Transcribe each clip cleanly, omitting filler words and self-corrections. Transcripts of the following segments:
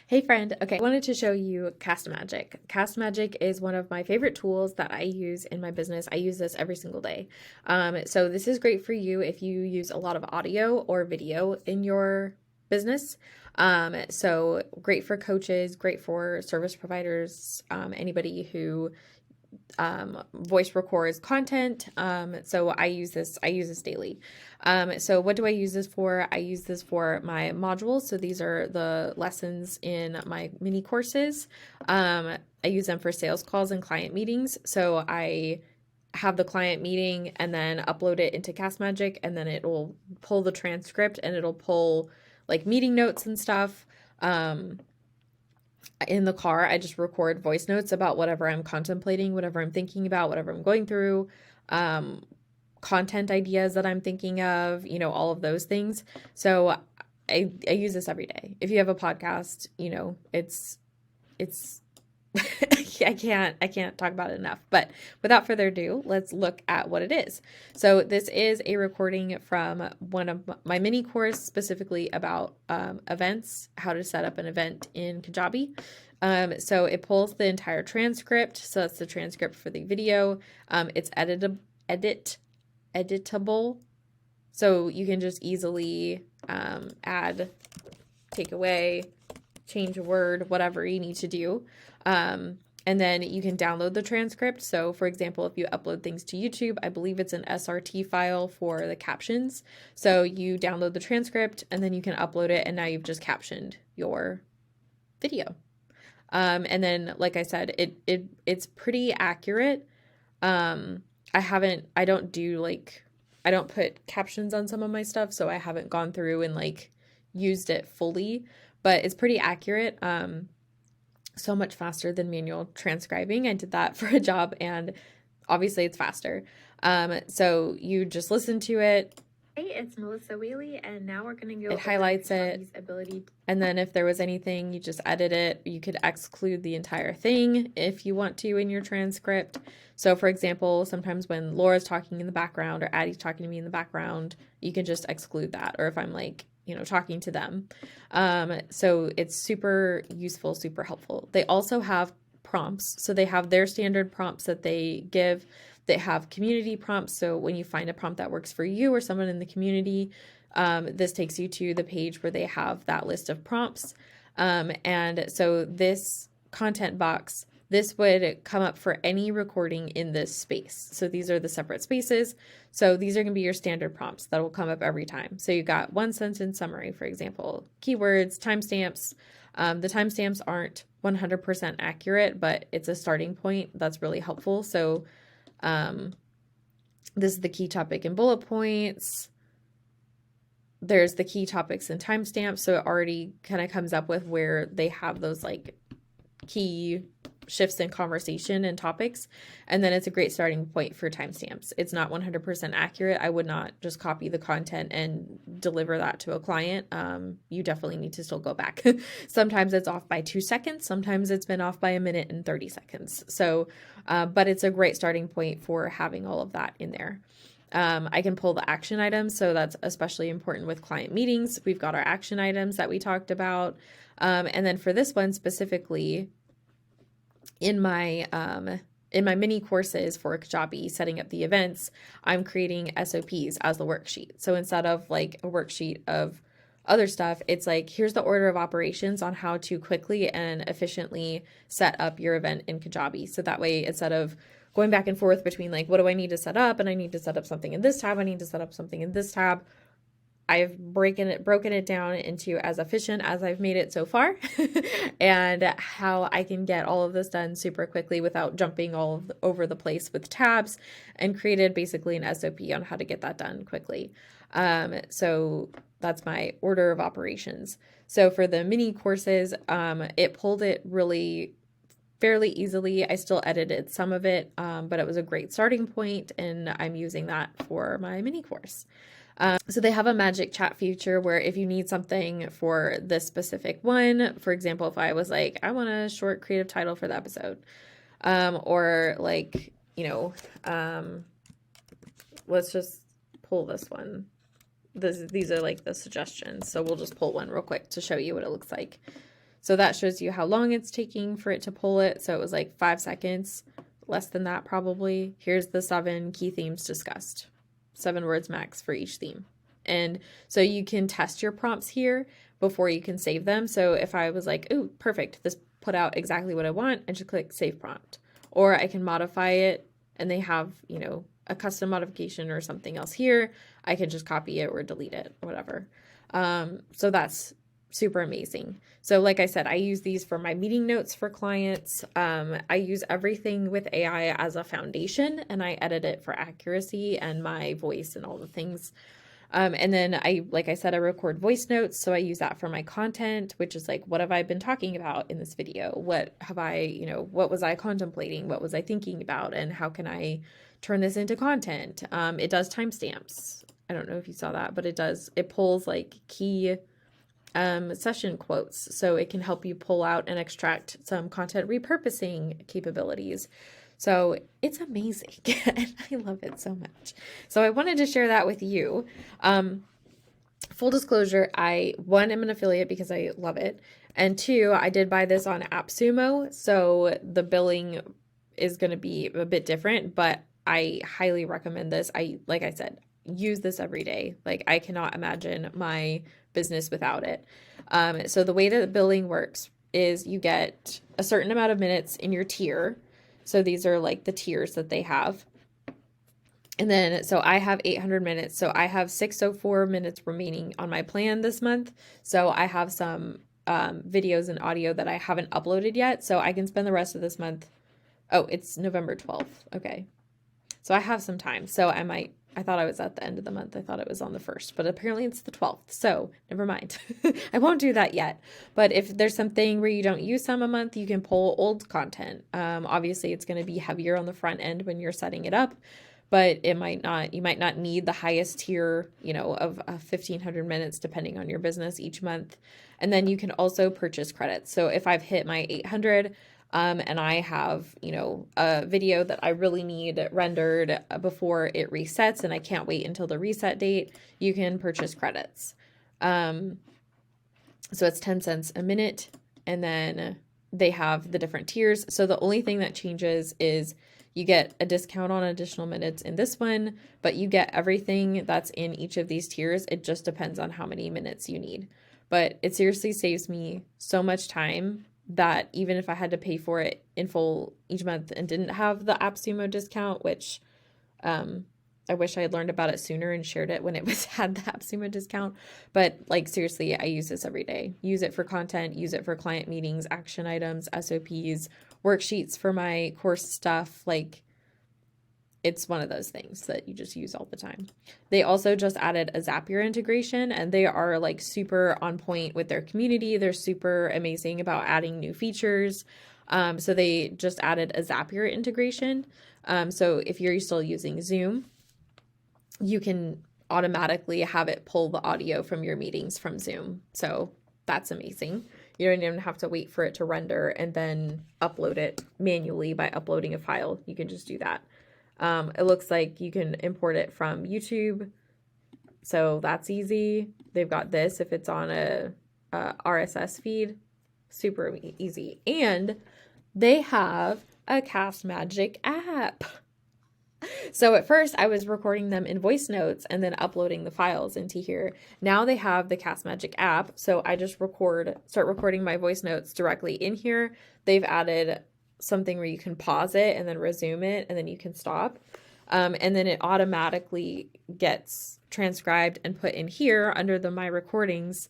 Hey friend, okay, I wanted to show you CastMagic. CastMagic is one of my favorite tools that I use in my business. I use this every single day. So this is great for you if you use a lot of audio or video in your business. So great for coaches, great for service providers, anybody who voice records content. So I use this daily. So what do I use this for? I use this for my modules. So these are the lessons in my mini courses. I use them for sales calls and client meetings. So I have the client meeting and then upload it into CastMagic, and then it will pull the transcript and it'll pull like meeting notes and stuff. In the car, I just record voice notes about whatever I'm contemplating, whatever I'm thinking about, whatever I'm going through, content ideas that I'm thinking of, all of those things. So I use this every day. If you have a podcast, it's I can't talk about it enough. But without further ado, let's look at what it is. So this is a recording from one of my mini course specifically about events, how to set up an event in Kajabi. So it pulls the entire transcript. So that's the transcript for the video. It's editable. So you can just easily add, take away, change a word, whatever you need to do. And then you can download the transcript. So for example, if you upload things to YouTube, I believe it's an SRT file for the captions. So you download the transcript and then you can upload it, and now you've just captioned your video. And then, like I said, it's pretty accurate. I don't put captions on some of my stuff, so I haven't gone through and used it fully, but it's pretty accurate. So much faster than manual transcribing. I did that for a job, and obviously it's faster. So you just listen to it. Hey, it's Melissa Wheely, and now we're going to go It highlights it, ability. and then if there was anything, you just edit it. You could exclude the entire thing if you want to in your transcript. So for example, sometimes when Laura's talking in the background or Addie's talking to me in the background, you can just exclude that. Or if I'm talking to them. So it's super useful, super helpful. They also have prompts. So they have their standard prompts that they give. They have community prompts. So when you find a prompt that works for you or someone in the community, this takes you to the page where they have that list of prompts. And so this content box, this would come up for any recording in this space. So these are the separate spaces. So these are going to be your standard prompts that will come up every time. So you got one sentence summary, for example, keywords, timestamps. The timestamps aren't 100% accurate, but it's a starting point that's really helpful. So this is the key topic and bullet points. There's the key topics and timestamps. So it already kind of comes up with where they have those key shifts in conversation and topics. And then it's a great starting point for timestamps. It's not 100% accurate. I would not just copy the content and deliver that to a client. You definitely need to still go back. Sometimes it's off by 2 seconds. Sometimes it's been off by 1 minute and 30 seconds. So, but it's a great starting point for having all of that in there. I can pull the action items. So that's especially important with client meetings. We've got our action items that we talked about. And then for this one specifically, in my mini courses for Kajabi, setting up the events, I'm creating SOPs as the worksheet. So instead of a worksheet of other stuff, it's here's the order of operations on how to quickly and efficiently set up your event in Kajabi. So that way, instead of going back and forth between what do I need to set up, and I need to set up something in this tab, I need to set up something in this tab, I've broken it down into as efficient as I've made it so far and how I can get all of this done super quickly without jumping over the place with tabs, and created basically an SOP on how to get that done quickly. So that's my order of operations. So for the mini courses, it pulled it really fairly easily. I still edited some of it, but it was a great starting point, and I'm using that for my mini course. So they have a magic chat feature where if you need something for this specific one, for example, if I was I want a short creative title for the episode, or let's just pull this one. These are the suggestions. So we'll just pull one real quick to show you what it looks like. So that shows you how long it's taking for it to pull it. So it was like 5 seconds, less than that probably. Here's the 7 key themes discussed, 7 words max for each theme. And so you can test your prompts here before you can save them. So if I was like, ooh, perfect, this put out exactly what I want, I should click save prompt. Or I can modify it, and they have, you know, a custom modification or something else here. I can just copy it or delete it, whatever. So that's super amazing. So like I said, I use these for my meeting notes for clients. I use everything with AI as a foundation, and I edit it for accuracy and my voice and all the things. And then like I said, I record voice notes. So I use that for my content, which is like, what have I been talking about in this video? What have I, you know, what was I contemplating? What was I thinking about? And how can I turn this into content? It does timestamps. I don't know if you saw that, but it pulls like key session quotes. So it can help you pull out and extract some content repurposing capabilities. So it's amazing. And I love it so much. So I wanted to share that with you. Full disclosure, one, am an affiliate because I love it. And 2, I did buy this on AppSumo. So the billing is going to be a bit different, but I highly recommend this. Like I said, use this every day. Like I cannot imagine my business without it. So the way that the billing works is you get a certain amount of minutes in your tier. So these are like the tiers that they have. And then, so I have 800 minutes. So I have 604 minutes remaining on my plan this month. So I have some videos and audio that I haven't uploaded yet. So I can spend the rest of this month. Oh, it's November 12th. Okay. So I have some time. So I thought I was at the end of the month. I thought it was on the 1st, but apparently it's the 12th. So never mind. I won't do that yet. But if there's something where you don't use some a month, you can pull old content. Obviously it's going to be heavier on the front end when you're setting it up, but you might not need the highest tier, you know, of 1,500 minutes, depending on your business each month. And then you can also purchase credits. So if I've hit my 800, and I have, you know, a video that I really need rendered before it resets, and I can't wait until the reset date, you can purchase credits. So it's 10 cents a minute, and then they have the different tiers. So the only thing that changes is you get a discount on additional minutes in this one, but you get everything that's in each of these tiers. It just depends on how many minutes you need. But it seriously saves me so much time that even if I had to pay for it in full each month and didn't have the AppSumo discount, which I wish I had learned about it sooner and shared it when it had the AppSumo discount. But like seriously, I use this every day. Use it for content, use it for client meetings, action items, SOPs, worksheets for my course stuff. Like it's one of those things that you just use all the time. They also just added a Zapier integration, and they are like super on point with their community. They're super amazing about adding new features. So they just added a Zapier integration. So if you're still using Zoom, you can automatically have it pull the audio from your meetings from Zoom. So that's amazing. You don't even have to wait for it to render and then upload it manually by uploading a file. You can just do that. It looks like you can import it from YouTube. So that's easy. They've got this if it's on a RSS feed. Super easy. And they have a CastMagic app. So at first I was recording them in voice notes and then uploading the files into here. Now they have the CastMagic app. So I just start recording my voice notes directly in here. They've added something where you can pause it and then resume it, and then you can stop. And then it automatically gets transcribed and put in here under my recordings.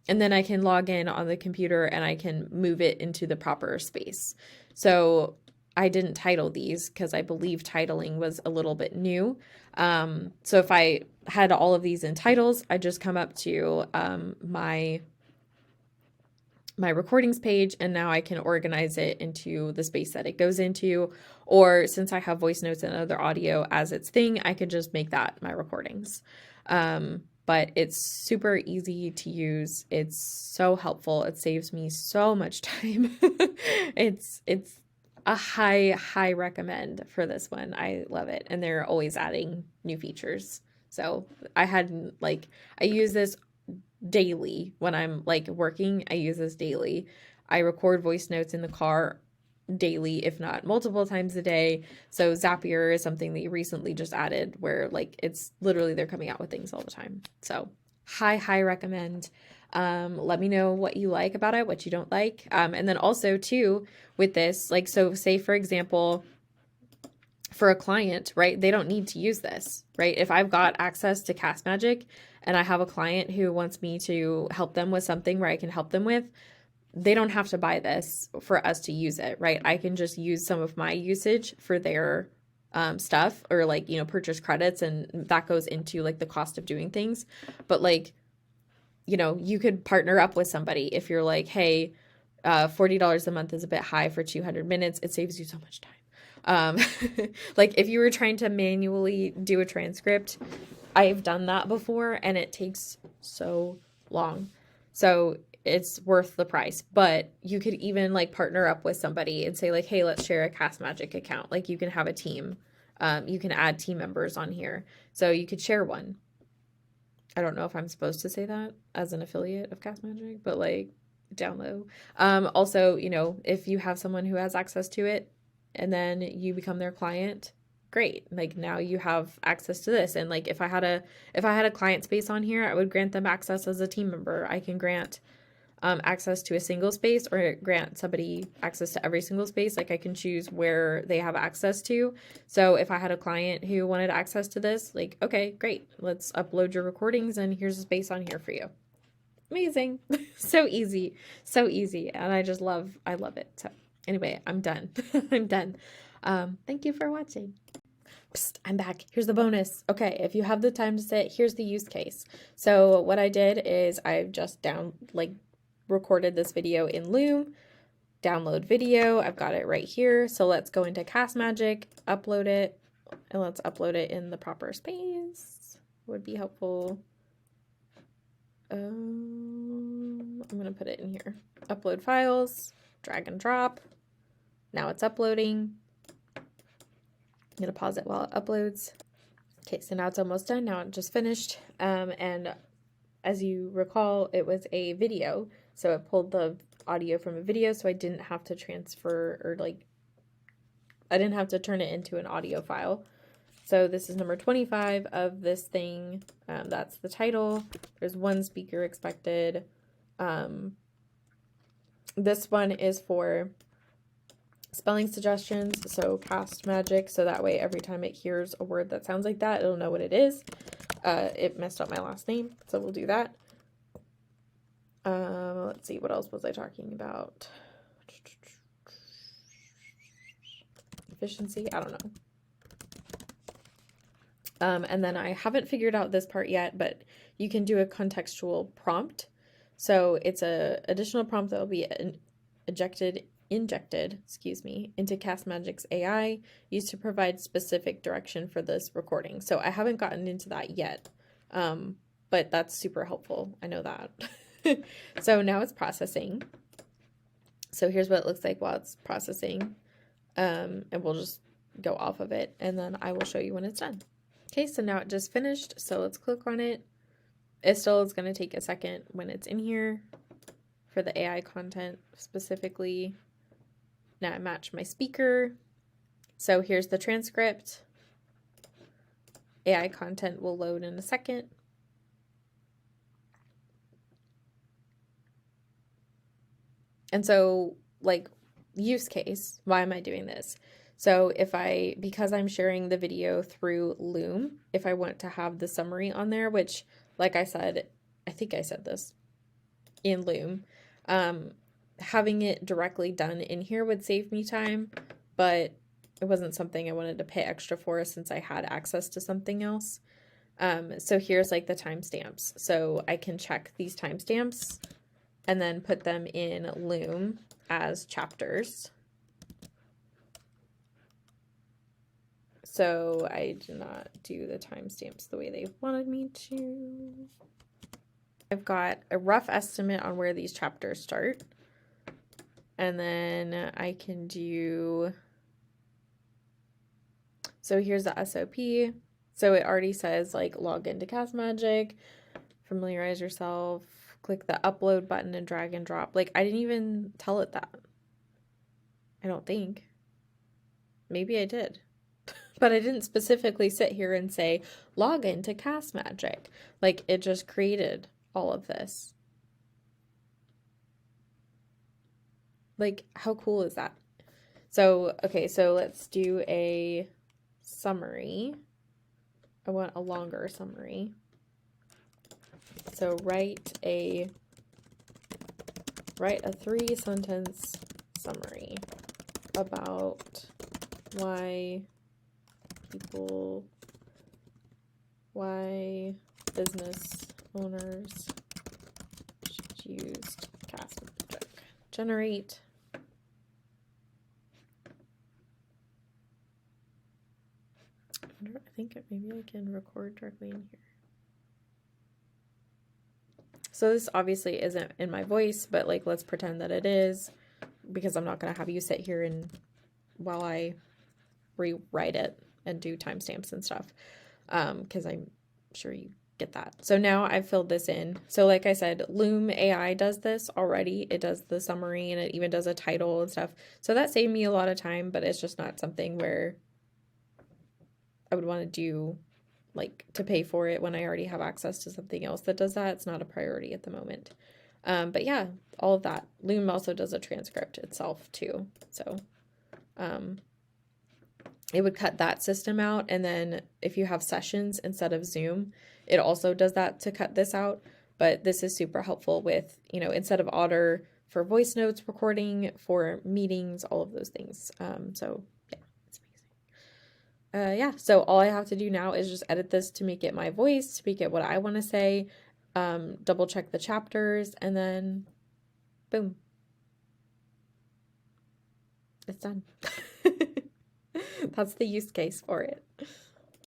And then I can log in on the computer and I can move it into the proper space. So I didn't title these because I believe titling was a little bit new. So if I had all of these in titles, I just come up to my recordings page, and now I can organize it into the space that it goes into. Or since I have voice notes and other audio as its thing, I could just make that my recordings. But it's super easy to use. It's so helpful. It saves me so much time. It's a high recommend for this one. I love it. And they're always adding new features. So I use this daily when I'm like working. I use this daily. I record voice notes in the car daily, if not multiple times a day. So Zapier is something that you recently just added where like it's literally they're coming out with things all the time. So high recommend. Let me know what you like about it, what you don't like. And then also too with this, like, so say for example, for a client, right, they don't need to use this, right? If I've got access to CastMagic and I have a client who wants me to help them with something where I can help them with, they don't have to buy this for us to use it, right? I can just use some of my usage for their stuff, or like, you know, purchase credits, and that goes into like the cost of doing things. But like, you know, you could partner up with somebody if you're like, hey, $40 a month is a bit high for 200 minutes. It saves you so much time. Like if you were trying to manually do a transcript, I've done that before and it takes so long. So it's worth the price. But you could even like partner up with somebody and say like, hey, let's share a CastMagic account. Like you can have a team. You can add team members on here. So you could share one. I don't know if I'm supposed to say that as an affiliate of CastMagic, but like down low. Also, you know, if you have someone who has access to it and then you become their client, great. Like now you have access to this. And like if I had a client space on here, I would grant them access as a team member. I can grant access to a single space or grant somebody access to every single space. Like I can choose where they have access to. So if I had a client who wanted access to this, like, okay, great. Let's upload your recordings and here's a space on here for you. Amazing. So easy. So easy. And I love it. So anyway, I'm done. I'm done. Thank you for watching. Psst, I'm back. Here's the bonus. Okay, if you have the time to sit, here's the use case. So what I did is I've just recorded this video in Loom, download video. I've got it right here. So let's go into CastMagic, upload it, and let's upload it in the proper space. Would be helpful. I'm gonna put it in here. Upload files, drag and drop. Now it's uploading. I'm gonna pause it while it uploads. Okay, so now it's almost done. Now it just finished. And as you recall, it was a video. So it pulled the audio from a video, so I didn't have to transfer or I didn't have to turn it into an audio file. So this is number 25 of this thing. That's the title. There's one speaker expected. This one is for spelling suggestions. So CastMagic, so that way every time it hears a word that sounds like that, it'll know what it is. It messed up my last name, so we'll do that. Let's see, what else was I talking about? Efficiency, I don't know. And then I haven't figured out this part yet, but you can do a contextual prompt. So it's a additional prompt that will be injected, into CastMagic's AI, used to provide specific direction for this recording. So I haven't gotten into that yet, but that's super helpful. I know that. So now it's processing. So here's what it looks like while it's processing. And we'll just go off of it, and then I will show you when it's done. Okay, so now it just finished. So let's click on it. It still is going to take a second when it's in here for the AI content specifically. Now I match my speaker. So here's the transcript. AI content will load in a second. And so, like, use case, why am I doing this? So because I'm sharing the video through Loom, if I want to have the summary on there, which, like I said, I think I said this in Loom, having it directly done in here would save me time, but it wasn't something I wanted to pay extra for since I had access to something else. So here's like the timestamps. So I can check these timestamps and then put them in Loom as chapters. So I did not do the timestamps the way they wanted me to. I've got a rough estimate on where these chapters start. And then I can do, so here's the SOP. So it already says like log into CastMagic, familiarize yourself, click the upload button and drag and drop. Like, I didn't even tell it that. I don't think. Maybe I did. But I didn't specifically sit here and say, log into CastMagic. Like, it just created all of this. Like, how cool is that? So, okay, so let's do a summary. I want a longer summary. So write a 3-sentence summary about why business owners should use CastMagic. Generate. I think maybe I can record directly in here. So this obviously isn't in my voice, but like, let's pretend that it is, because I'm not going to have you sit here and while I rewrite it and do timestamps and stuff, because I'm sure you get that. So now I've filled this in. So like I said, Loom AI does this already. It does the summary and it even does a title and stuff. So that saved me a lot of time, but it's just not something where I would want to do, like, to pay for it when I already have access to something else that does that. It's not a priority at the moment. But yeah, all of that. Loom also does a transcript itself too. So it would cut that system out. And then if you have sessions instead of Zoom, it also does that to cut this out. But this is super helpful with, you know, instead of Otter for voice notes recording, for meetings, all of those things. So yeah, it's amazing. Yeah, so all I have to do now is just edit this to make it my voice, to make it what I want to say, double check the chapters, and then boom. It's done. That's the use case for it.